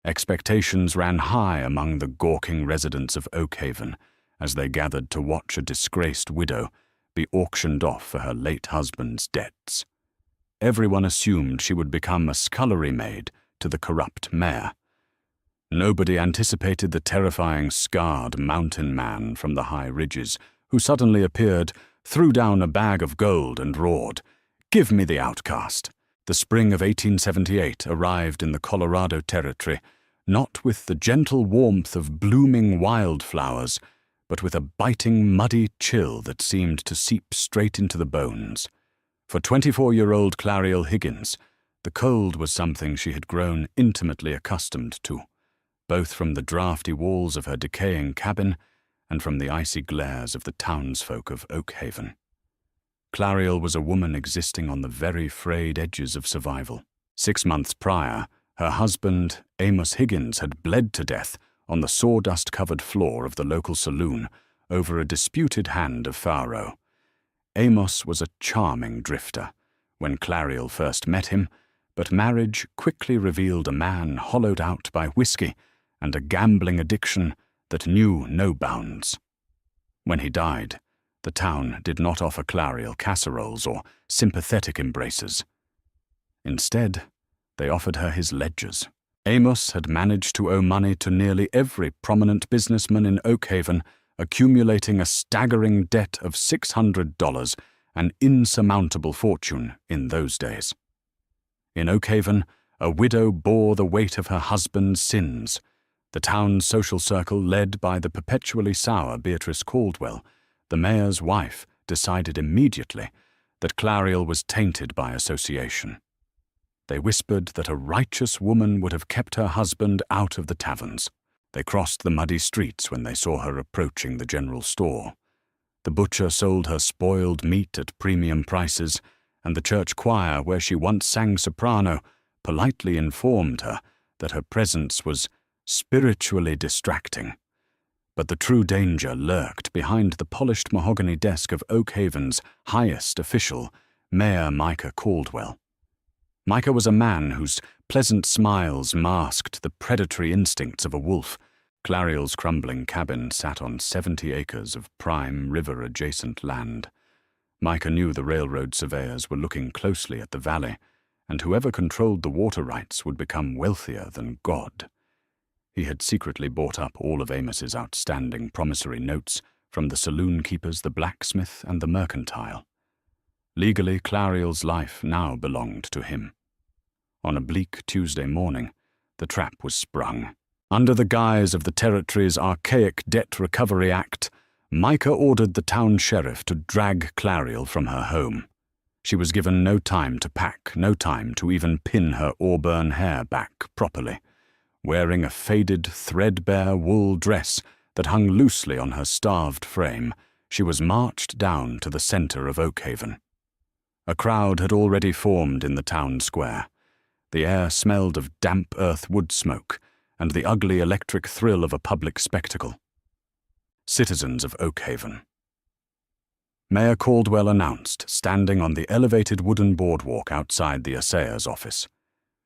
Expectations ran high among the gawking residents of Oakhaven as they gathered to watch a disgraced widow be auctioned off for her late husband's debts. Everyone assumed she would become a scullery maid to the corrupt mayor. Nobody anticipated the terrifying scarred mountain man from the high ridges who suddenly appeared, threw down a bag of gold and roared, "Give me the outcast." The spring of 1878 arrived in the Colorado Territory, not with the gentle warmth of blooming wildflowers, but with a biting, muddy chill that seemed to seep straight into the bones. For 24-year-old Clariel Higgins, the cold was something she had grown intimately accustomed to, both from the drafty walls of her decaying cabin and from the icy glares of the townsfolk of Oakhaven. Clariel was a woman existing on the very frayed edges of survival. 6 months prior, her husband, Amos Higgins, had bled to death on the sawdust-covered floor of the local saloon over a disputed hand of faro. Amos was a charming drifter when Clariel first met him, but marriage quickly revealed a man hollowed out by whiskey and a gambling addiction that knew no bounds. When he died, the town did not offer Clariel casseroles or sympathetic embraces. Instead, they offered her his ledgers. Amos had managed to owe money to nearly every prominent businessman in Oakhaven, accumulating a staggering debt of $600, an insurmountable fortune in those days. In Oakhaven, a widow bore the weight of her husband's sins. The town's social circle, led by the perpetually sour Beatrice Caldwell, the mayor's wife, decided immediately that Clariel was tainted by association. They whispered that a righteous woman would have kept her husband out of the taverns. They crossed the muddy streets when they saw her approaching the general store. The butcher sold her spoiled meat at premium prices, and the church choir, where she once sang soprano, politely informed her that her presence was spiritually distracting. But the true danger lurked behind the polished mahogany desk of Oakhaven's highest official, Mayor Micah Caldwell. Micah was a man whose pleasant smiles masked the predatory instincts of a wolf. Clariel's crumbling cabin sat on 70 acres of prime river-adjacent land. Micah knew the railroad surveyors were looking closely at the valley, and whoever controlled the water rights would become wealthier than God. He had secretly bought up all of Amos's outstanding promissory notes from the saloon keepers, the blacksmith, and the mercantile. Legally, Clariel's life now belonged to him. On a bleak Tuesday morning, the trap was sprung. Under the guise of the territory's archaic Debt Recovery Act, Micah ordered the town sheriff to drag Clariel from her home. She was given no time to pack, no time to even pin her auburn hair back properly. Wearing a faded, threadbare wool dress that hung loosely on her starved frame, she was marched down to the center of Oakhaven. A crowd had already formed in the town square. The air smelled of damp earth wood smoke and the ugly electric thrill of a public spectacle. Citizens of Oakhaven. Mayor Caldwell announced, standing on the elevated wooden boardwalk outside the assayer's office.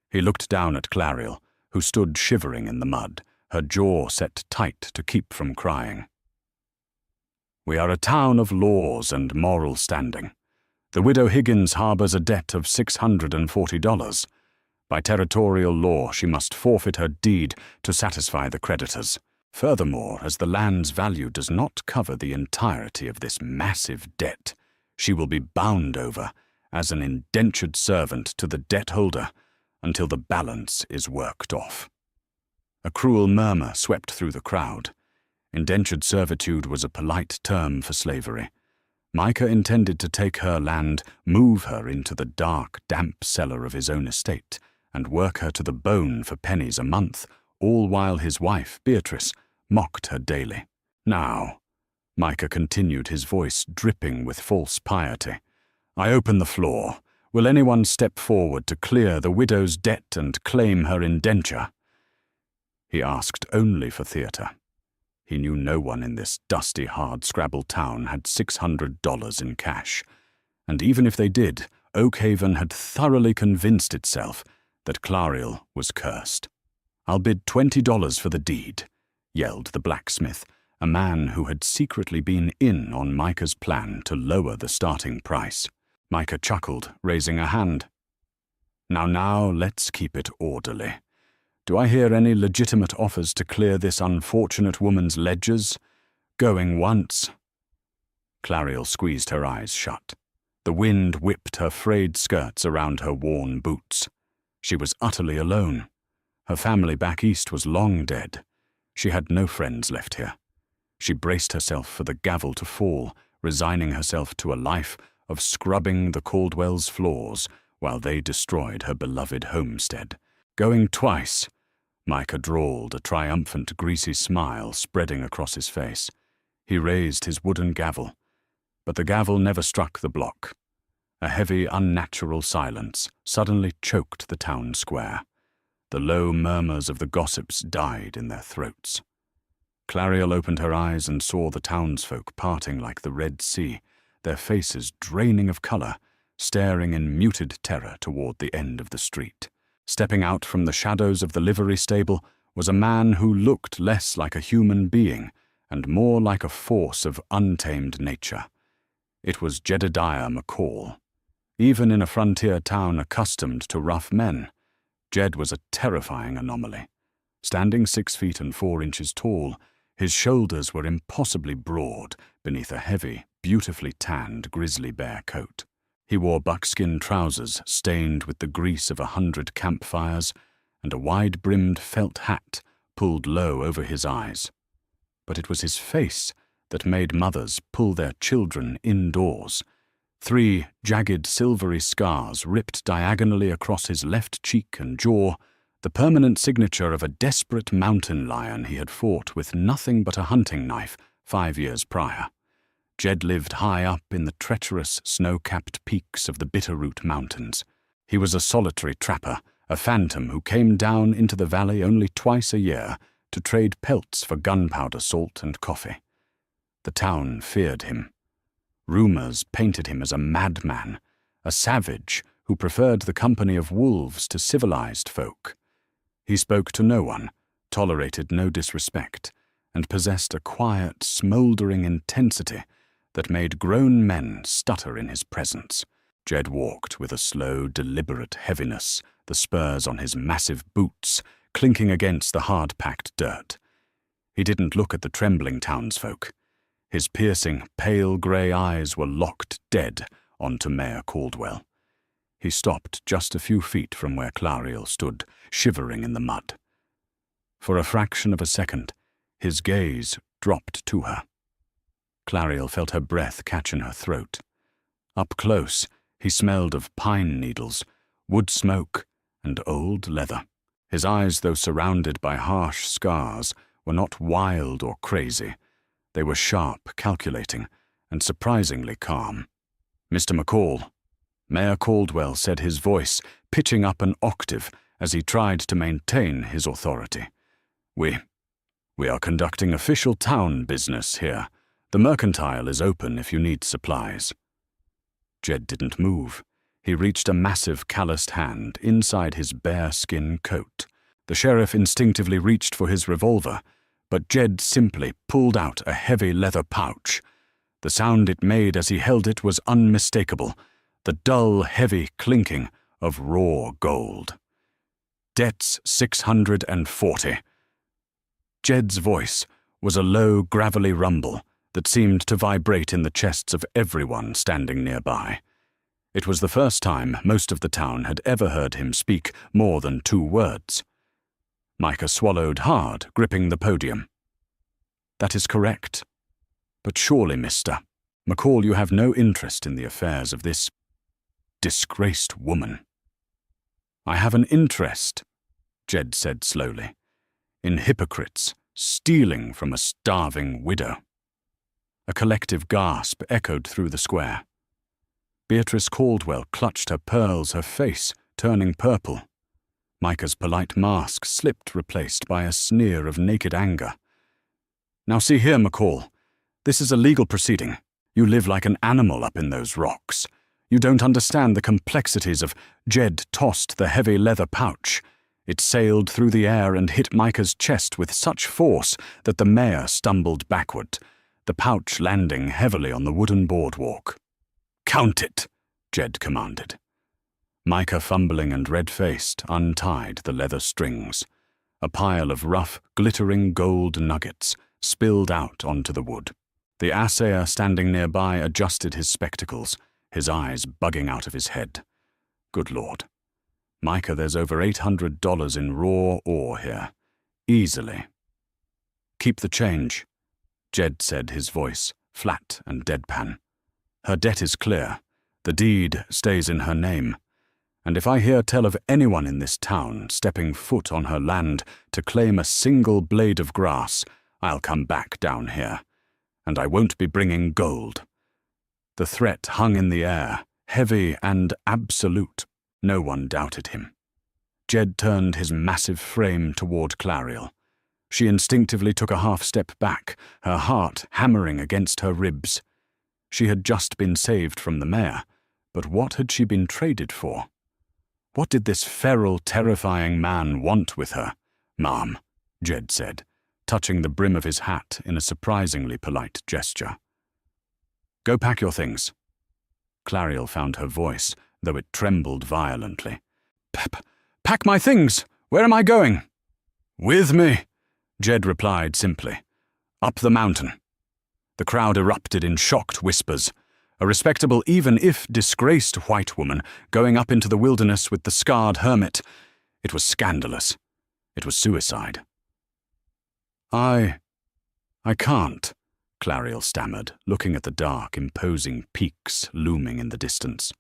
He looked down at Clariel, who stood shivering in the mud, her jaw set tight to keep from crying. "We are a town of laws and moral standing. The widow Higgins harbors a debt of $640. By territorial law, she must forfeit her deed to satisfy the creditors. Furthermore, as the land's value does not cover the entirety of this massive debt, she will be bound over as an indentured servant to the debt holder until the balance is worked off." A cruel murmur swept through the crowd. Indentured servitude was a polite term for slavery. Micah intended to take her land, move her into the dark, damp cellar of his own estate, and work her to the bone for pennies a month, all while his wife, Beatrice, mocked her daily. "Now," Micah continued, his voice dripping with false piety, "I open the floor. Will anyone step forward to clear the widow's debt and claim her indenture?" He asked only for theatre. He knew no one in this dusty, hard-scrabble town had $600 in cash, and even if they did, Oakhaven had thoroughly convinced itself that Clariel was cursed. "I'll bid $20 for the deed," yelled the blacksmith, a man who had secretly been in on Micah's plan to lower the starting price. Micah chuckled, raising a hand. Now, let's keep it orderly. Do I hear any legitimate offers to clear this unfortunate woman's ledgers? Going once." Clariel squeezed her eyes shut. The wind whipped her frayed skirts around her worn boots. She was utterly alone. Her family back east was long dead. She had no friends left here. She braced herself for the gavel to fall, resigning herself to a life of scrubbing the Caldwell's floors while they destroyed her beloved homestead. "Going twice," Micah drawled, a triumphant, greasy smile spreading across his face. He raised his wooden gavel, but the gavel never struck the block. A heavy, unnatural silence suddenly choked the town square. The low murmurs of the gossips died in their throats. Clariel opened her eyes and saw the townsfolk parting like the Red Sea, their faces draining of color, staring in muted terror toward the end of the street. Stepping out from the shadows of the livery stable was a man who looked less like a human being and more like a force of untamed nature. It was Jedediah McCall. Even in a frontier town accustomed to rough men, Jed was a terrifying anomaly. Standing 6 feet and 4 inches tall, his shoulders were impossibly broad beneath a heavy, beautifully tanned grizzly bear coat. He wore buckskin trousers stained with the grease of 100 campfires and a wide-brimmed felt hat pulled low over his eyes. But it was his face that made mothers pull their children indoors. 3 jagged silvery scars ripped diagonally across his left cheek and jaw, the permanent signature of a desperate mountain lion he had fought with nothing but a hunting knife 5 years prior. Jed lived high up in the treacherous, snow-capped peaks of the Bitterroot Mountains. He was a solitary trapper, a phantom who came down into the valley only twice a year to trade pelts for gunpowder, salt, and coffee. The town feared him. Rumors painted him as a madman, a savage who preferred the company of wolves to civilized folk. He spoke to no one, tolerated no disrespect, and possessed a quiet, smoldering intensity that made grown men stutter in his presence. Jed walked with a slow, deliberate heaviness, the spurs on his massive boots clinking against the hard-packed dirt. He didn't look at the trembling townsfolk. His piercing, pale grey eyes were locked dead onto Mayor Caldwell. He stopped just a few feet from where Clariel stood, shivering in the mud. For a fraction of a second, his gaze dropped to her. Clariel felt her breath catch in her throat. Up close, he smelled of pine needles, wood smoke, and old leather. His eyes, though surrounded by harsh scars, were not wild or crazy. They were sharp, calculating, and surprisingly calm. "Mr. McCall," Mayor Caldwell said, his voice pitching up an octave as he tried to maintain his authority. We are conducting official town business here. The mercantile is open if you need supplies." Jed didn't move. He reached a massive calloused hand inside his bear-skin coat. The sheriff instinctively reached for his revolver, but Jed simply pulled out a heavy leather pouch. The sound it made as he held it was unmistakable, the dull, heavy clinking of raw gold. "Debt's 640. Jed's voice was a low, gravelly rumble that seemed to vibrate in the chests of everyone standing nearby. It was the first time most of the town had ever heard him speak more than 2 words. Micah swallowed hard, gripping the podium. "That is correct. But surely, Mr. McCall, you have no interest in the affairs of this disgraced woman." "I have an interest," Jed said slowly, "in hypocrites stealing from a starving widow." A collective gasp echoed through the square. Beatrice Caldwell clutched her pearls, her face turning purple. Micah's polite mask slipped, replaced by a sneer of naked anger. "Now see here, McCall. This is a legal proceeding. You live like an animal up in those rocks. You don't understand the complexities of..." Jed tossed the heavy leather pouch. It sailed through the air and hit Micah's chest with such force that the mare stumbled backward, the pouch landing heavily on the wooden boardwalk. "Count it," Jed commanded. Micah, fumbling and red-faced, untied the leather strings. A pile of rough, glittering gold nuggets spilled out onto the wood. The assayer standing nearby adjusted his spectacles, his eyes bugging out of his head. Good Lord. Micah, there's over $800 in raw ore here. Easily. "Keep the change," Jed said, his voice flat and deadpan. "Her debt is clear. The deed stays in her name. And if I hear tell of anyone in this town stepping foot on her land to claim a single blade of grass, I'll come back down here. And I won't be bringing gold." The threat hung in the air, heavy and absolute. No one doubted him. Jed turned his massive frame toward Clariel. She instinctively took a half-step back, her heart hammering against her ribs. She had just been saved from the mare, but what had she been traded for? What did this feral, terrifying man want with her? "Ma'am," Jed said, touching the brim of his hat in a surprisingly polite gesture. "Go pack your things." Clariel found her voice, though it trembled violently. Pack my things! Where am I going?" "With me," Jed replied simply. "Up the mountain." The crowd erupted in shocked whispers. A respectable, even if disgraced white woman going up into the wilderness with the scarred hermit. It was scandalous. It was suicide. I can't," Clariel stammered, looking at the dark, imposing peaks looming in the distance.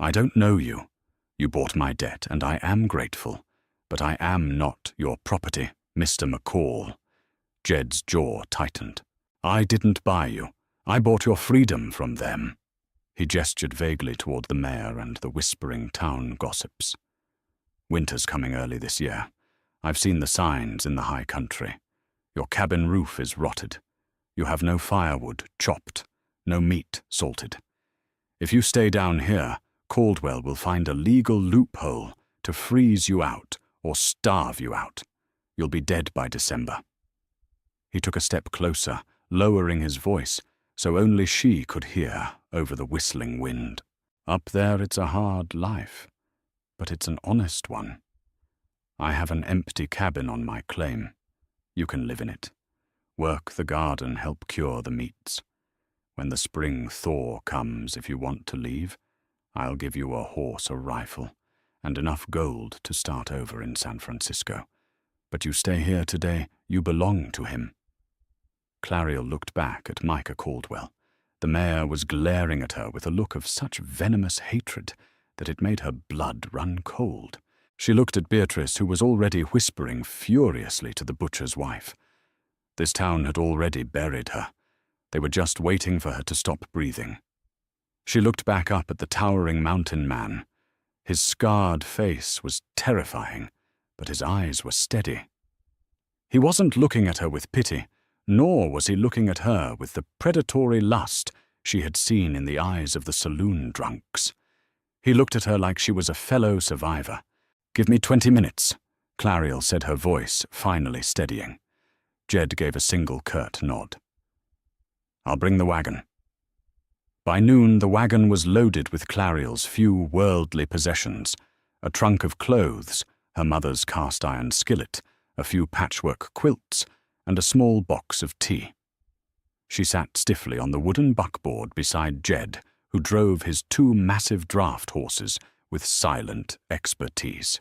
"I don't know you. You bought my debt, and I am grateful. But I am not your property, Mr. McCall." Jed's jaw tightened. "I didn't buy you. I bought your freedom from them." He gestured vaguely toward the mayor and the whispering town gossips. "Winter's coming early this year. I've seen the signs in the high country. Your cabin roof is rotted. You have no firewood chopped, no meat salted. If you stay down here, Caldwell will find a legal loophole to freeze you out or starve you out. You'll be dead by December." He took a step closer, lowering his voice, so only she could hear over the whistling wind. "Up there it's a hard life, but it's an honest one. I have an empty cabin on my claim. You can live in it. Work the garden, help cure the meats. When the spring thaw comes, if you want to leave, I'll give you a horse, a rifle, and enough gold to start over in San Francisco. But you stay here today, you belong to him." Clariel looked back at Micah Caldwell. The mayor was glaring at her with a look of such venomous hatred that it made her blood run cold. She looked at Beatrice, who was already whispering furiously to the butcher's wife. This town had already buried her. They were just waiting for her to stop breathing. She looked back up at the towering mountain man. His scarred face was terrifying, but his eyes were steady. He wasn't looking at her with pity, nor was he looking at her with the predatory lust she had seen in the eyes of the saloon drunks. He looked at her like she was a fellow survivor. "Give me 20 minutes, Clariel said, her voice finally steadying. Jed gave a single curt nod. "I'll bring the wagon." By noon, the wagon was loaded with Clariel's few worldly possessions, a trunk of clothes, her mother's cast-iron skillet, a few patchwork quilts, and a small box of tea. She sat stiffly on the wooden buckboard beside Jed, who drove his 2 massive draft horses with silent expertise.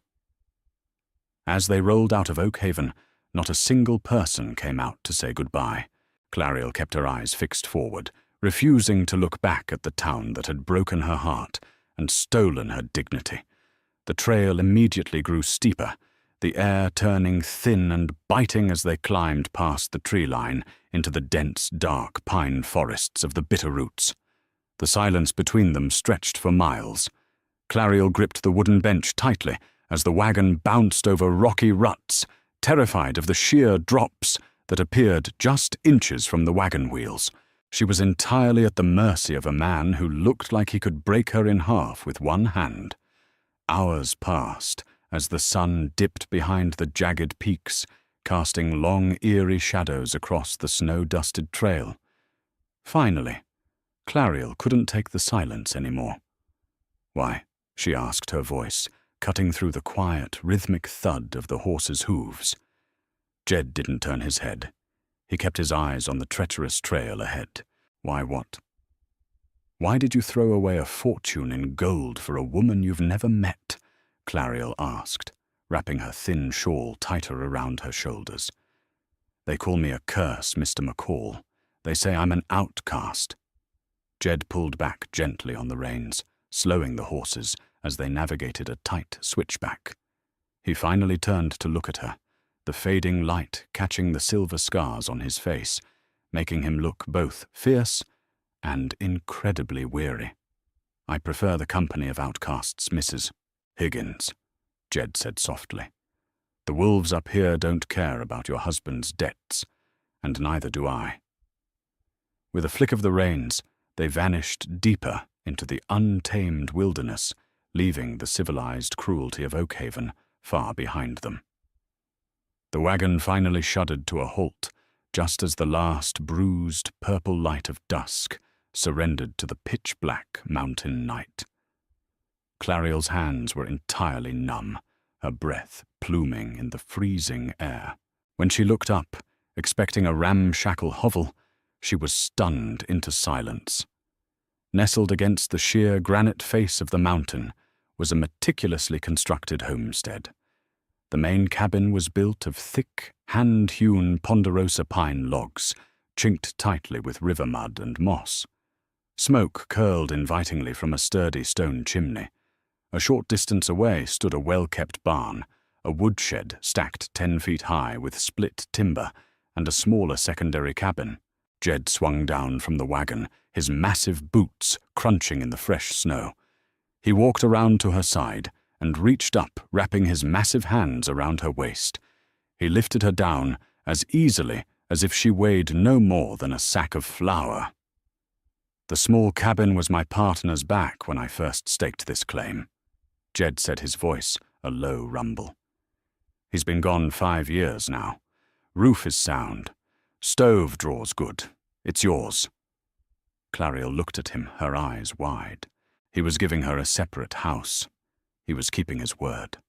As they rolled out of Oakhaven, not a single person came out to say goodbye. Clariel kept her eyes fixed forward, refusing to look back at the town that had broken her heart and stolen her dignity. The trail immediately grew steeper, the air turning thin and biting as they climbed past the tree line into the dense, dark pine forests of the Bitterroots. The silence between them stretched for miles. Clariel gripped the wooden bench tightly as the wagon bounced over rocky ruts, terrified of the sheer drops that appeared just inches from the wagon wheels. She was entirely at the mercy of a man who looked like he could break her in half with one hand. Hours passed, as the sun dipped behind the jagged peaks, casting long, eerie shadows across the snow-dusted trail. Finally, Clariel couldn't take the silence anymore. "Why?" she asked, her voice cutting through the quiet, rhythmic thud of the horse's hooves. Jed didn't turn his head. He kept his eyes on the treacherous trail ahead. "Why what?" "Why did you throw away a fortune in gold for a woman you've never met?" Clariel asked, wrapping her thin shawl tighter around her shoulders. "They call me a curse, Mr. McCall. They say I'm an outcast." Jed pulled back gently on the reins, slowing the horses as they navigated a tight switchback. He finally turned to look at her, the fading light catching the silver scars on his face, making him look both fierce and incredibly weary. "I prefer the company of outcasts, Mrs. Higgins," Jed said softly. "The wolves up here don't care about your husband's debts, and neither do I." With a flick of the reins, they vanished deeper into the untamed wilderness, leaving the civilized cruelty of Oakhaven far behind them. The wagon finally shuddered to a halt, just as the last bruised purple light of dusk surrendered to the pitch-black mountain night. Clariel's hands were entirely numb, her breath pluming in the freezing air. When she looked up, expecting a ramshackle hovel, she was stunned into silence. Nestled against the sheer granite face of the mountain was a meticulously constructed homestead. The main cabin was built of thick, hand-hewn ponderosa pine logs, chinked tightly with river mud and moss. Smoke curled invitingly from a sturdy stone chimney. A short distance away stood a well-kept barn, a woodshed stacked 10 feet high with split timber, and a smaller secondary cabin. Jed swung down from the wagon, his massive boots crunching in the fresh snow. He walked around to her side and reached up, wrapping his massive hands around her waist. He lifted her down as easily as if she weighed no more than a sack of flour. "The small cabin was my partner's back when I first staked this claim." Jed said, his voice a low rumble. "He's been gone 5 years now. Roof is sound. Stove draws good. It's yours." Clariel looked at him, her eyes wide. He was giving her a separate house. He was keeping his word.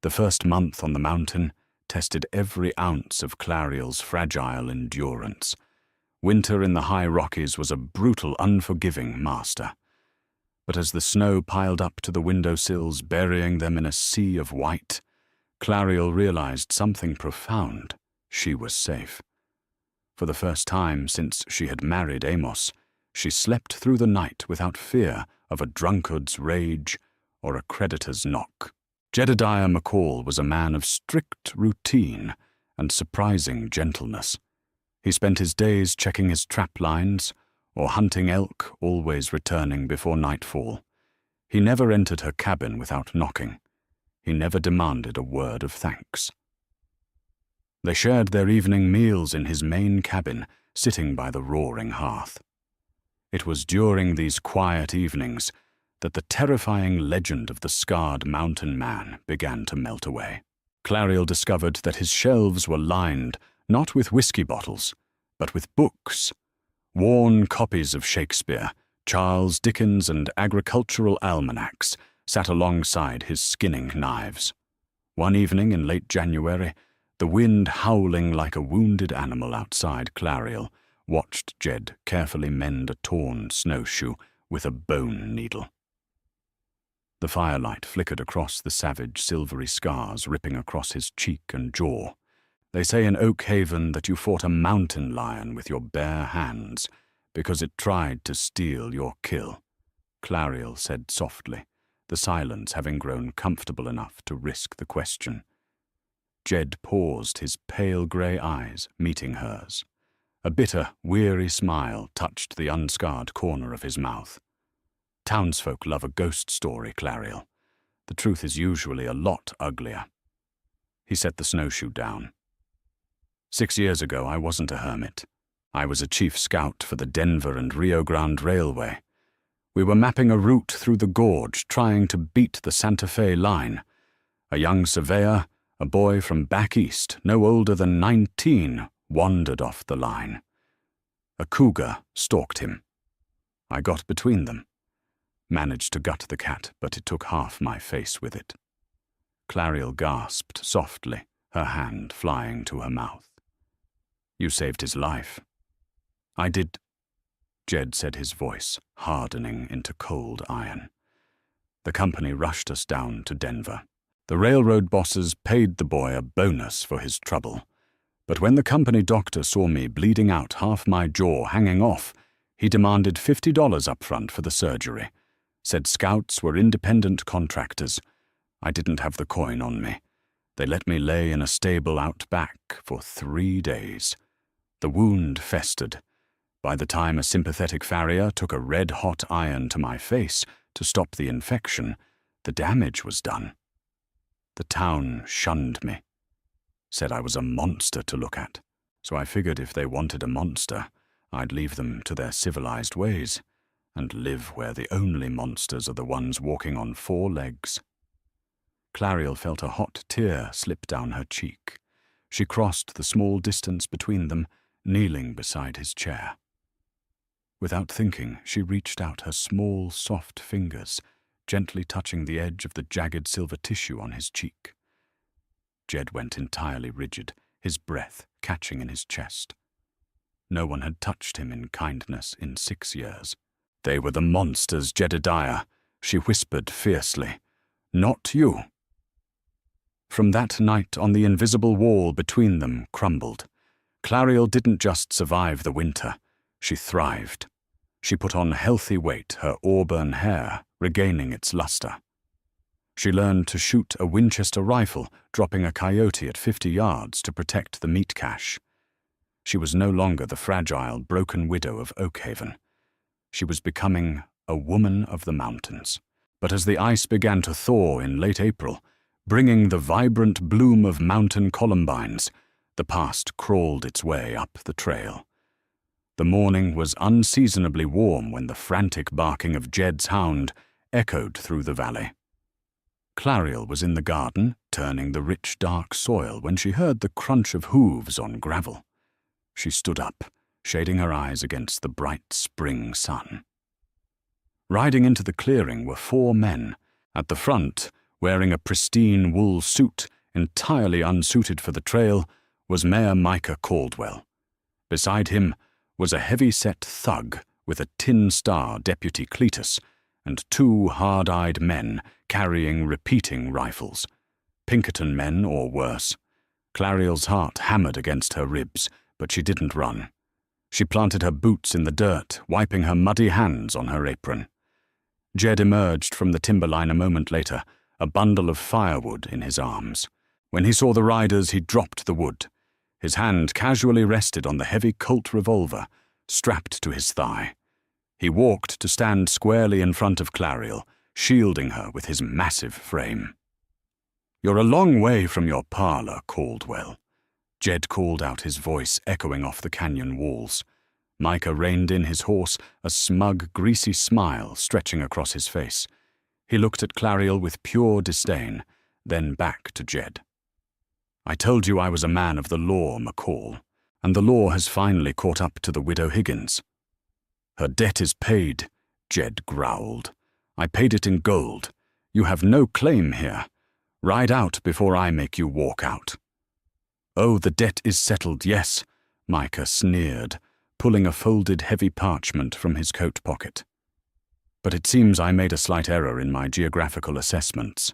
The first month on the mountain tested every ounce of Clariel's fragile endurance. Winter in the high Rockies was a brutal, unforgiving master. But as the snow piled up to the windowsills, burying them in a sea of white, Clariel realized something profound. She was safe. For the first time since she had married Amos, she slept through the night without fear of a drunkard's rage or a creditor's knock. Jedediah McCall was a man of strict routine and surprising gentleness. He spent his days checking his trap lines or hunting elk, always returning before nightfall. He never entered her cabin without knocking. He never demanded a word of thanks. They shared their evening meals in his main cabin, sitting by the roaring hearth. It was during these quiet evenings that the terrifying legend of the scarred mountain man began to melt away. Clariel discovered that his shelves were lined not with whiskey bottles, but with books, worn copies of Shakespeare, Charles Dickens, and agricultural almanacs sat alongside his skinning knives. One evening in late January, the wind howling like a wounded animal outside, Clariel watched Jed carefully mend a torn snowshoe with a bone needle. The firelight flickered across the savage silvery scars ripping across his cheek and jaw. "They say in Oakhaven that you fought a mountain lion with your bare hands because it tried to steal your kill," Clariel said softly, the silence having grown comfortable enough to risk the question. Jed paused, his pale grey eyes meeting hers. A bitter, weary smile touched the unscarred corner of his mouth. "Townsfolk love a ghost story, Clariel. The truth is usually a lot uglier." He set the snowshoe down. 6 years ago, I wasn't a hermit. I was a chief scout for the Denver and Rio Grande Railway. We were mapping a route through the gorge, trying to beat the Santa Fe line. A young surveyor, a boy from back east, no older than 19, wandered off the line. A cougar stalked him. I got between them. Managed to gut the cat, but it took half my face with it. Clariel gasped softly, her hand flying to her mouth. You saved his life. I did, Jed said, his voice hardening into cold iron. The company rushed us down to Denver. The railroad bosses paid the boy a bonus for his trouble. But when the company doctor saw me bleeding out, half my jaw hanging off, he demanded $50 up front for the surgery. Said scouts were independent contractors. I didn't have the coin on me. They let me lay in a stable out back for 3 days. The wound festered. By the time a sympathetic farrier took a red-hot iron to my face to stop the infection, the damage was done. The town shunned me. Said I was a monster to look at. So I figured if they wanted a monster, I'd leave them to their civilized ways and live where the only monsters are the ones walking on 4 legs. Clariel felt a hot tear slip down her cheek. She crossed the small distance between them, kneeling beside his chair. Without thinking, she reached out her small, soft fingers, gently touching the edge of the jagged silver tissue on his cheek. Jed went entirely rigid, his breath catching in his chest. No one had touched him in kindness in 6 years. They were the monsters, Jedediah, she whispered fiercely. Not you. From that night on, the invisible wall between them crumbled. Clariel didn't just survive the winter, she thrived. She put on healthy weight, her auburn hair regaining its luster. She learned to shoot a Winchester rifle, dropping a coyote at 50 yards to protect the meat cache. She was no longer the fragile, broken widow of Oakhaven. She was becoming a woman of the mountains. But as the ice began to thaw in late April, bringing the vibrant bloom of mountain columbines, the past crawled its way up the trail. The morning was unseasonably warm when the frantic barking of Jed's hound echoed through the valley. Clariel was in the garden, turning the rich, dark soil, when she heard the crunch of hooves on gravel. She stood up, shading her eyes against the bright spring sun. Riding into the clearing were 4 men. At the front, wearing a pristine wool suit entirely unsuited for the trail, was Mayor Micah Caldwell. Beside him was a heavy-set thug with a tin star Deputy Cletus and 2 hard-eyed men carrying repeating rifles. Pinkerton men or worse. Clariel's heart hammered against her ribs, but she didn't run. She planted her boots in the dirt, wiping her muddy hands on her apron. Jed emerged from the timberline a moment later, a bundle of firewood in his arms. When he saw the riders, he dropped the wood. His hand casually rested on the heavy Colt revolver, strapped to his thigh. He walked to stand squarely in front of Clariel, shielding her with his massive frame. "You're a long way from your parlor, Caldwell," Jed called out, his voice echoing off the canyon walls. Micah reined in his horse, a smug, greasy smile stretching across his face. He looked at Clariel with pure disdain, then back to Jed. "I told you I was a man of the law, McCall, and the law has finally caught up to the widow Higgins." "Her debt is paid," Jed growled. "I paid it in gold. You have no claim here. Ride out before I make you walk out." "Oh, the debt is settled, yes," Micah sneered, pulling a folded heavy parchment from his coat pocket. "But it seems I made a slight error in my geographical assessments.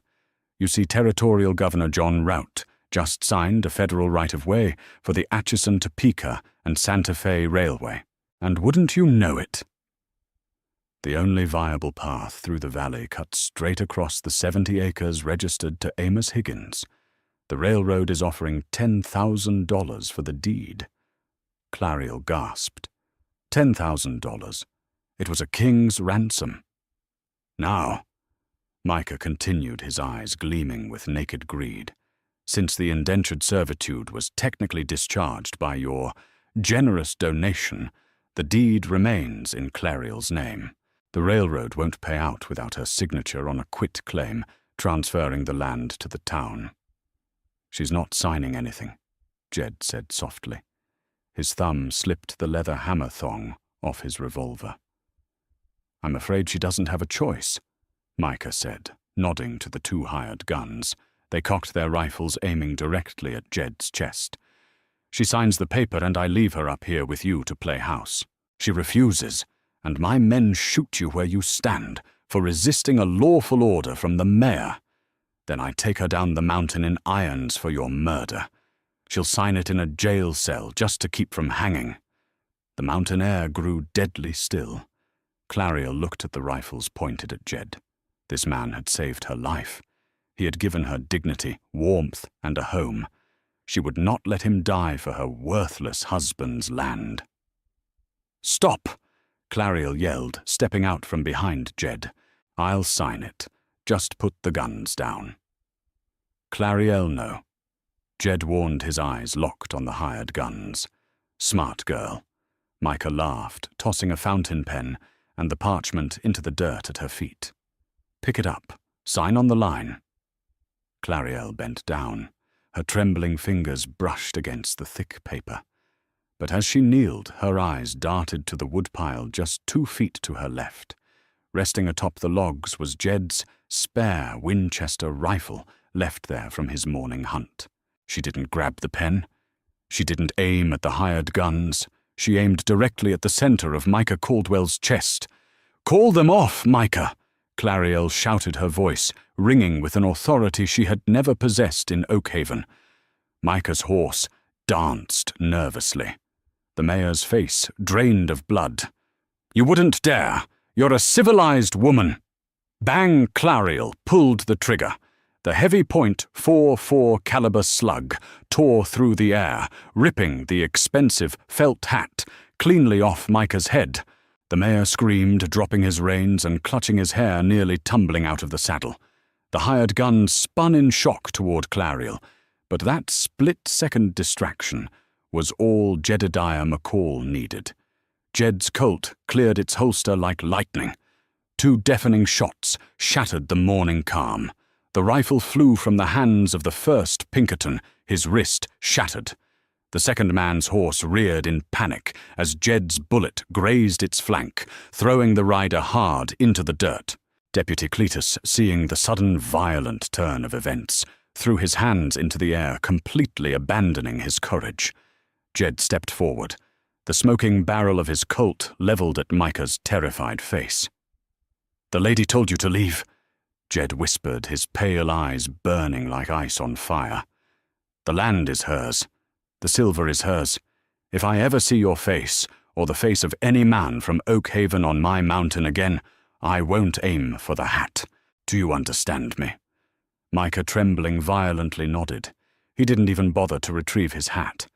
You see, Territorial Governor John Rout just signed a federal right-of-way for the Atchison, Topeka, and Santa Fe Railway. And wouldn't you know it? The only viable path through the valley cuts straight across the 70 acres registered to Amos Higgins. The railroad is offering $10,000 for the deed." Clariel gasped. $10,000. It was a king's ransom. "Now," Micah continued, his eyes gleaming with naked greed, "since the indentured servitude was technically discharged by your generous donation, the deed remains in Clariel's name. The railroad won't pay out without her signature on a quit claim transferring the land to the town. "She's not signing anything," Jed said softly. His thumb slipped the leather hammer thong off his revolver. "I'm afraid she doesn't have a choice," Micah said, nodding to the two hired guns. They cocked their rifles, aiming directly at Jed's chest. "She signs the paper and I leave her up here with you to play house. She refuses, and my men shoot you where you stand for resisting a lawful order from the mayor. Then I take her down the mountain in irons for your murder. She'll sign it in a jail cell just to keep from hanging." The mountain air grew deadly still. Clariel looked at the rifles pointed at Jed. This man had saved her life. He had given her dignity, warmth, and a home. She would not let him die for her worthless husband's land. "Stop!" Clariel yelled, stepping out from behind Jed. "I'll sign it. Just put the guns down." "Clariel, no." Jed warned, his eyes locked on the hired guns. "Smart girl." Micah laughed, tossing a fountain pen and the parchment into the dirt at her feet. "Pick it up. Sign on the line." Clariel bent down. Her trembling fingers brushed against the thick paper. But as she kneeled, her eyes darted to the woodpile just 2 feet to her left. Resting atop the logs was Jed's spare Winchester rifle left there from his morning hunt. She didn't grab the pen. She didn't aim at the hired guns. She aimed directly at the center of Micah Caldwell's chest. "Call them off, Micah!" Clariel shouted, her voice ringing with an authority she had never possessed in Oakhaven. Micah's horse danced nervously. The mayor's face drained of blood. "You wouldn't dare! You're a civilized woman!" Bang! Clariel pulled the trigger. The heavy .44 caliber slug tore through the air, ripping the expensive felt hat cleanly off Micah's head. The mayor screamed, dropping his reins and clutching his hair, nearly tumbling out of the saddle. The hired gun spun in shock toward Clariel, but that split-second distraction was all Jedediah McCall needed. Jed's Colt cleared its holster like lightning. 2 deafening shots shattered the morning calm. The rifle flew from the hands of the first Pinkerton, his wrist shattered. The second man's horse reared in panic as Jed's bullet grazed its flank, throwing the rider hard into the dirt. Deputy Cletus, seeing the sudden violent turn of events, threw his hands into the air, completely abandoning his courage. Jed stepped forward, the smoking barrel of his Colt leveled at Micah's terrified face. "The lady told you to leave," Jed whispered, his pale eyes burning like ice on fire. "The land is hers. The silver is hers. If I ever see your face, or the face of any man from Oakhaven on my mountain again, I won't aim for the hat. Do you understand me?" Micah, trembling violently, nodded. He didn't even bother to retrieve his hat.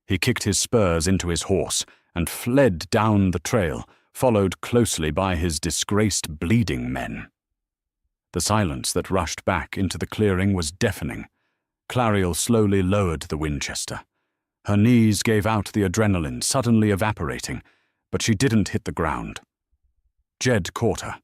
He kicked his spurs into his horse and fled down the trail, followed closely by his disgraced bleeding men. The silence that rushed back into the clearing was deafening. Clariel slowly lowered the Winchester. Her knees gave out the adrenaline, suddenly evaporating, but she didn't hit the ground. Jed caught her,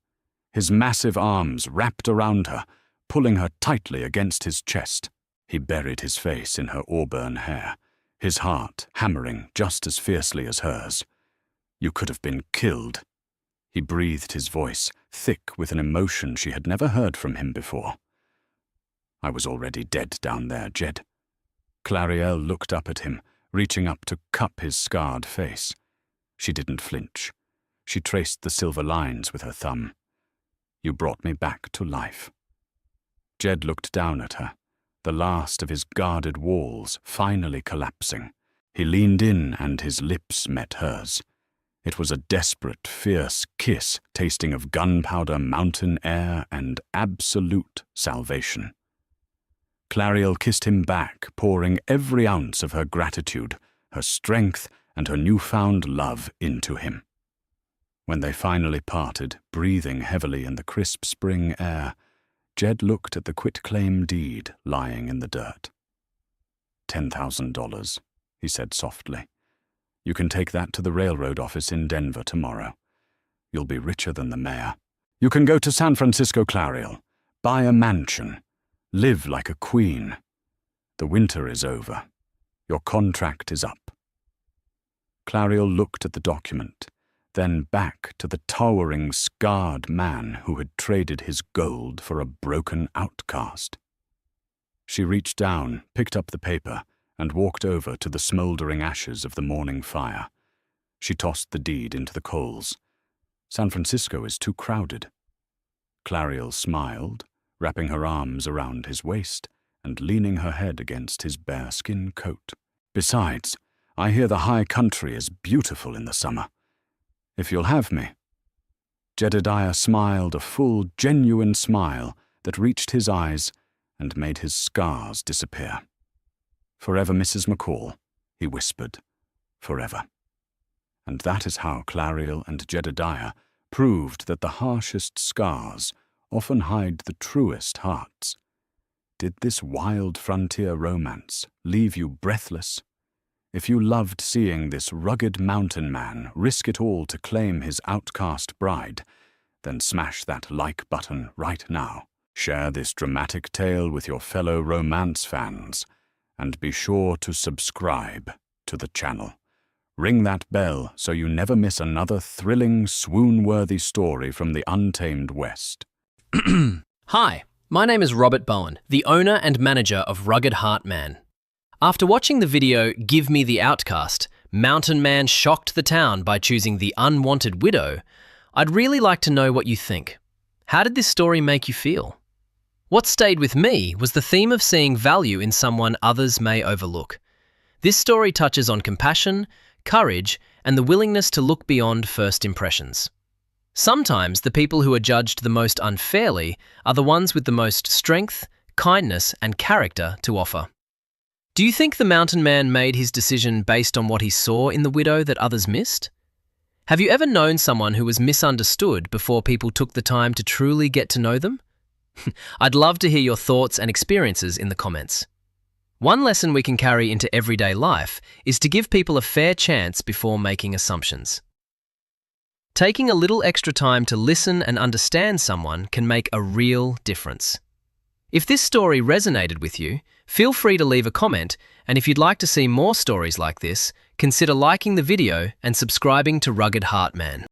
his massive arms wrapped around her, pulling her tightly against his chest. He buried his face in her auburn hair, his heart hammering just as fiercely as hers. "You could have been killed." He breathed, his voice thick with an emotion she had never heard from him before. "I was already dead down there, Jed." Clariel looked up at him, reaching up to cup his scarred face. She didn't flinch. She traced the silver lines with her thumb. "You brought me back to life." Jed looked down at her, the last of his guarded walls finally collapsing. He leaned in and his lips met hers. It was a desperate, fierce kiss tasting of gunpowder, mountain air, and absolute salvation. Clariel kissed him back, pouring every ounce of her gratitude, her strength, and her newfound love into him. When they finally parted, breathing heavily in the crisp spring air, Jed looked at the quitclaim deed lying in the dirt. $10,000, he said softly. "You can take that to the railroad office in Denver tomorrow. You'll be richer than the mayor. You can go to San Francisco, Clariel, Buy a mansion. Live like a queen. The winter is over. Your contract is up. Clariel looked at the document, then back to the towering, scarred man who had traded his gold for a broken outcast. She reached down, picked up the paper, and walked over to the smouldering ashes of the morning fire. She tossed the deed into the coals. San Francisco is too crowded. Clariel smiled, wrapping her arms around his waist and leaning her head against his bearskin coat. Besides, I hear the high country is beautiful in the summer. If you'll have me. Jedediah smiled a full, genuine smile that reached his eyes and made his scars disappear. Forever, Mrs. McCall, he whispered. Forever. And that is how Clariel and Jedediah proved that the harshest scars often hide the truest hearts. Did this wild frontier romance leave you breathless? If you loved seeing this rugged mountain man risk it all to claim his outcast bride, then smash that like button right now. Share this dramatic tale with your fellow romance fans, and be sure to subscribe to the channel. Ring that bell so you never miss another thrilling, swoon-worthy story from the untamed West. Hi, my name is Robert Bowen, the owner and manager of Rugged Heart Man. After watching the video Give Me The Outcast, Mountain Man shocked the town by choosing the unwanted widow, I'd really like to know what you think. How did this story make you feel? What stayed with me was the theme of seeing value in someone others may overlook. This story touches on compassion, courage, and the willingness to look beyond first impressions. Sometimes the people who are judged the most unfairly are the ones with the most strength, kindness, and character to offer. Do you think the mountain man made his decision based on what he saw in the widow that others missed? Have you ever known someone who was misunderstood before people took the time to truly get to know them? I'd love to hear your thoughts and experiences in the comments. One lesson we can carry into everyday life is to give people a fair chance before making assumptions. Taking a little extra time to listen and understand someone can make a real difference. If this story resonated with you, feel free to leave a comment, and if you'd like to see more stories like this, consider liking the video and subscribing to Rugged Heart Man.